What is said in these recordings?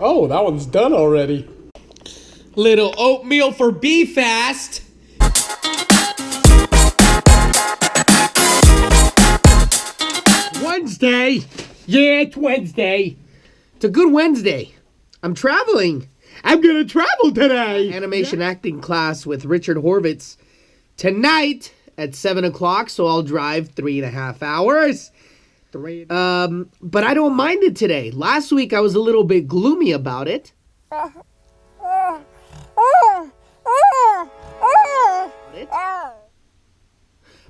Oh, that one's done already. Little oatmeal for B-Fast. Wednesday. Yeah, it's Wednesday. It's a good Wednesday. I'm traveling. I'm gonna travel today. Animation acting class with Richard Horvitz tonight at 7 o'clock, so I'll drive 3.5 hours. But I don't mind it today. Last week I was a little bit gloomy about it.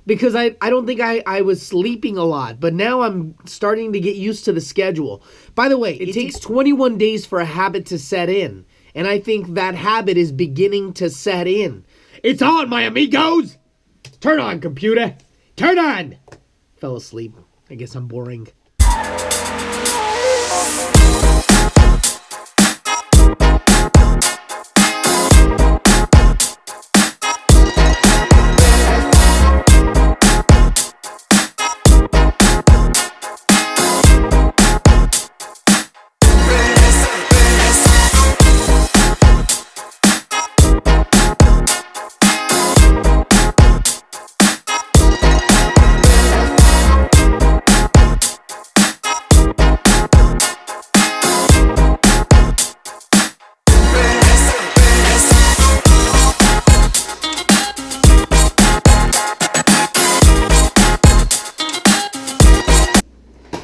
Because I don't think I was sleeping a lot, but now I'm starting to get used to the schedule. By the way, it takes 21 days for a habit to set in, and I think that habit is beginning to set in. It's on, my amigos! Turn on, computer! Turn on! Fell asleep. I guess I'm boring.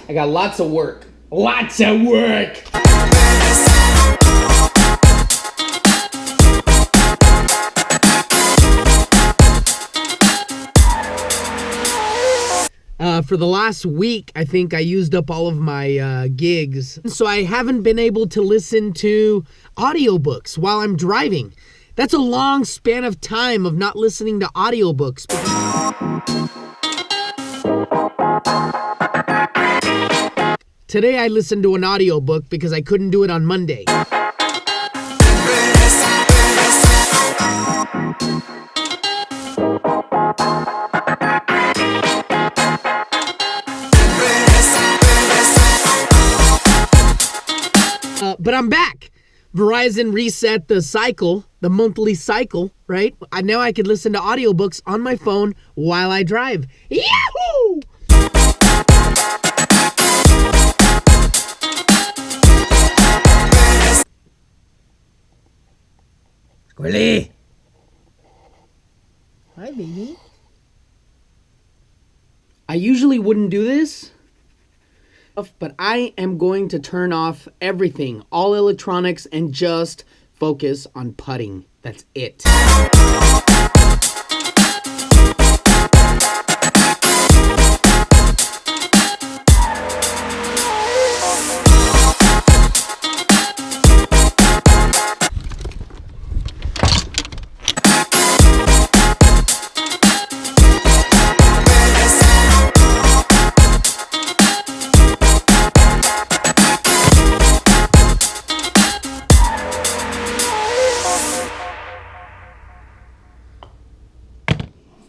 I got lots of work. Lots of work! For the last week, I think I used up all of my gigs. So I haven't been able to listen to audiobooks while I'm driving. That's a long span of time of not listening to audiobooks. Today I listened to an audiobook because I couldn't do it on Monday. But I'm back. Verizon reset the cycle, the monthly cycle, right? Now I can listen to audiobooks on my phone while I drive. Yahoo! Squirrely! Hi, baby. I usually wouldn't do this, but I am going to turn off everything, all electronics, and just focus on putting. That's it.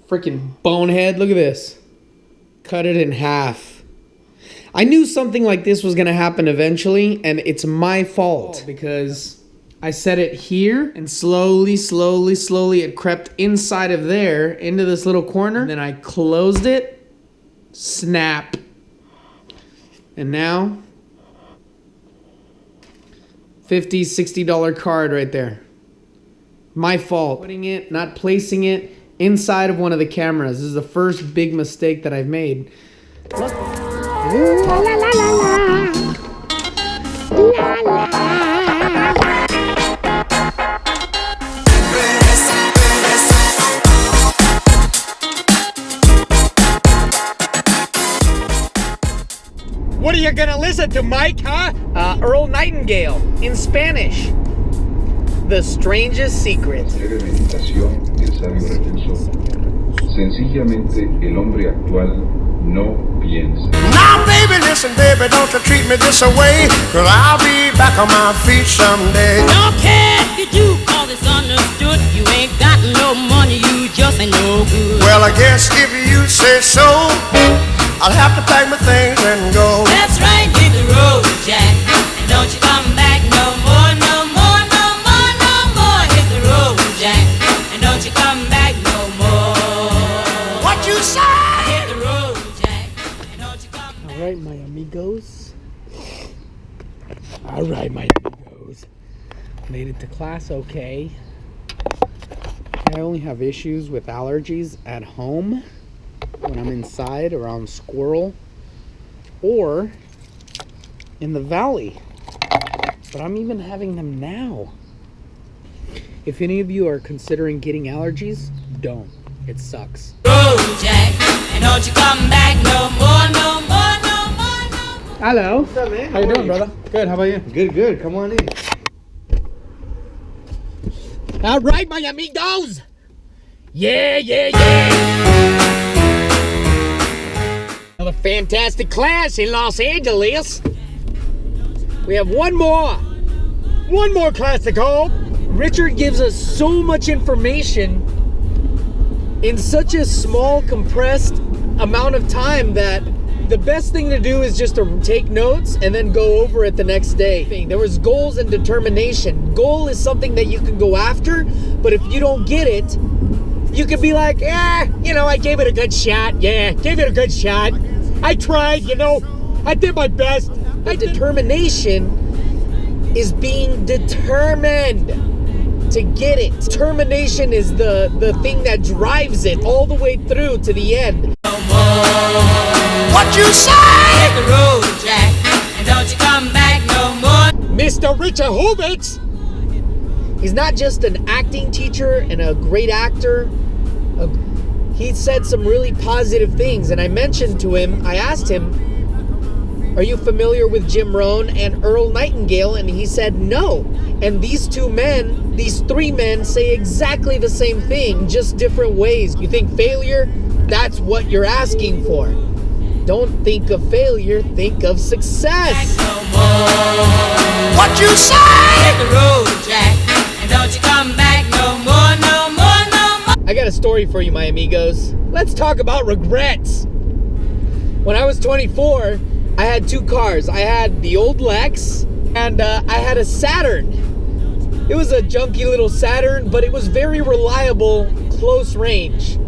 Freaking bonehead, look at this. Cut it in half. I knew something like this was gonna happen eventually, and it's my fault because I set it here and slowly it crept inside of there into this little corner. And then I closed it, snap. And now, $50, $60 card right there. My fault. Putting it, not placing it inside of one of the cameras. This is the first big mistake that I've made. Look. La, la, la, la, la. La, la. What are you gonna listen to, Mike, huh? Earl Nightingale, in Spanish. The Strangest Secret. Sencillamente, el hombre actual no pienses. Now, baby, listen, baby, don't you treat me this away, 'cause I'll be back on my feet someday. Don't care if you do, cause it's understood. You ain't got no money, you just ain't no good. Well, I guess if you say so, I'll have to pack my things and go. That's right, hit the road, Jack. And don't you come back no more, no more, no more, no more. Hit the road, Jack. And don't you come back no more. What you say? Hit the road, Jack. And don't you come back. All right, my amigos. All right, my amigos. Made it to class okay. I only have issues with allergies at home when I'm inside around squirrel or in the valley. But I'm even having them now. If any of you are considering getting allergies, don't. It sucks. Road, Jack. And don't you come back no more, no more, no more, no more. Hello. What's up, man? How you doing, brother? Good. How about you? Good, good. Come on in. All right, my amigos. Yeah, yeah, yeah. Another fantastic class in Los Angeles. We have one more class to go. Richard gives us so much information in such a small, compressed amount of time that the best thing to do is just to take notes and then go over it the next day. There was goals and determination. Goal is something that you can go after, but if you don't get it, you could be like, I gave it a good shot. Yeah, gave it a good shot. I tried, I did my best. My determination is being determined to get it. Determination is the thing that drives it all the way through to the end. What you say? Hit the road, Jack. And don't you come back no more. Mr. Richard Horvitz. He's not just an acting teacher and a great actor. He said some really positive things, and I asked him, are you familiar with Jim Rohn and Earl Nightingale? And he said no. And these three men say exactly the same thing, just different ways. You think failure? That's what you're asking for. Don't think of failure, think of success. No more. What you say? Hit the road, Jack. And don't you come back no more, no more, no more. I got a story for you, my amigos. Let's talk about regrets. When I was 24, I had two cars. I had the old Lex and I had a Saturn. It was a junky little Saturn, but it was very reliable, close range.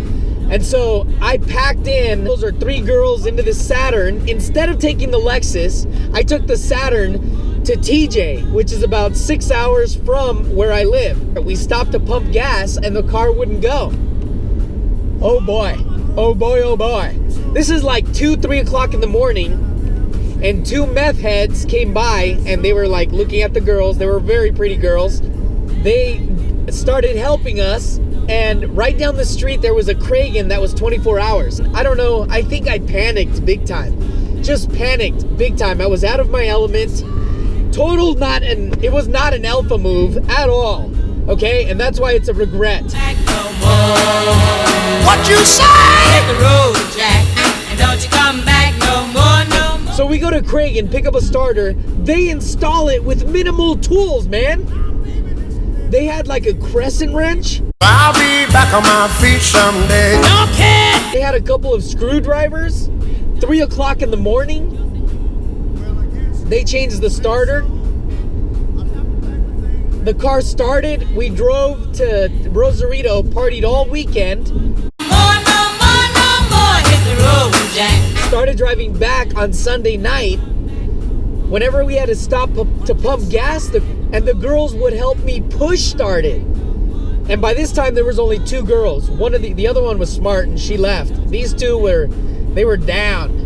And so I packed in, those are 3 girls into the Saturn. Instead of taking the Lexus, I took the Saturn to TJ, which is about 6 hours from where I live. We stopped to pump gas and the car wouldn't go. Oh boy, oh boy, oh boy. This is like 3 o'clock in the morning, and 2 meth heads came by and they were like looking at the girls. They were very pretty girls. They started helping us. And right down the street, there was a Kragen that was 24 hours. I don't know, I think I panicked big time. Just panicked big time. I was out of my element. It was not an alpha move at all. Okay, and that's why it's a regret. No more. What you say? Hit the road, Jack. And don't you come back no more, no more. So we go to Kragen, pick up a starter. They install it with minimal tools, man. They had like a crescent wrench. I'll be back on my feet someday. Don't care. They had a couple of screwdrivers. 3 o'clock in the morning. They changed the starter. The car started. We drove to Rosarito, partied all weekend. No more, no more, no more. Hit the road, Jack. Started driving back on Sunday night. Whenever we had to stop to pump gas, and the girls would help me push start it. And by this time there was only 2 girls. The other one was smart and she left. These 2 were down.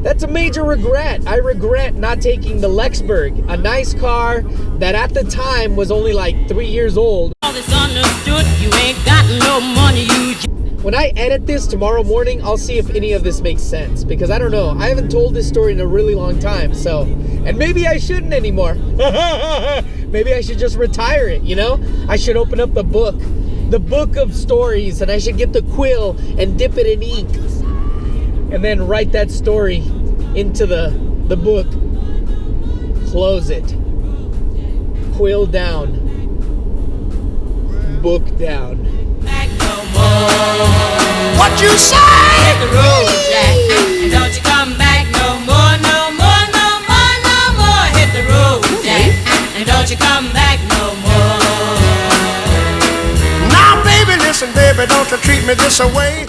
That's a major regret. I regret not taking the Lexberg, a nice car that at the time was only like 3 years old. All this understood. You ain't got no money, you. When I edit this tomorrow morning, I'll see if any of this makes sense, because I don't know. I haven't told this story in a really long time, so, and maybe I shouldn't anymore. Maybe I should just retire it, I should open up the book of stories, and I should get the quill and dip it in ink. and then write that story into the book. Close it. Quill down. Book down. Back no more. What you say? Hit the road, Jack, and don't you come back no more, no more, no more, no more. Hit the road, Jack, and don't you come back no more. Now, baby, listen, baby, don't you treat me this away.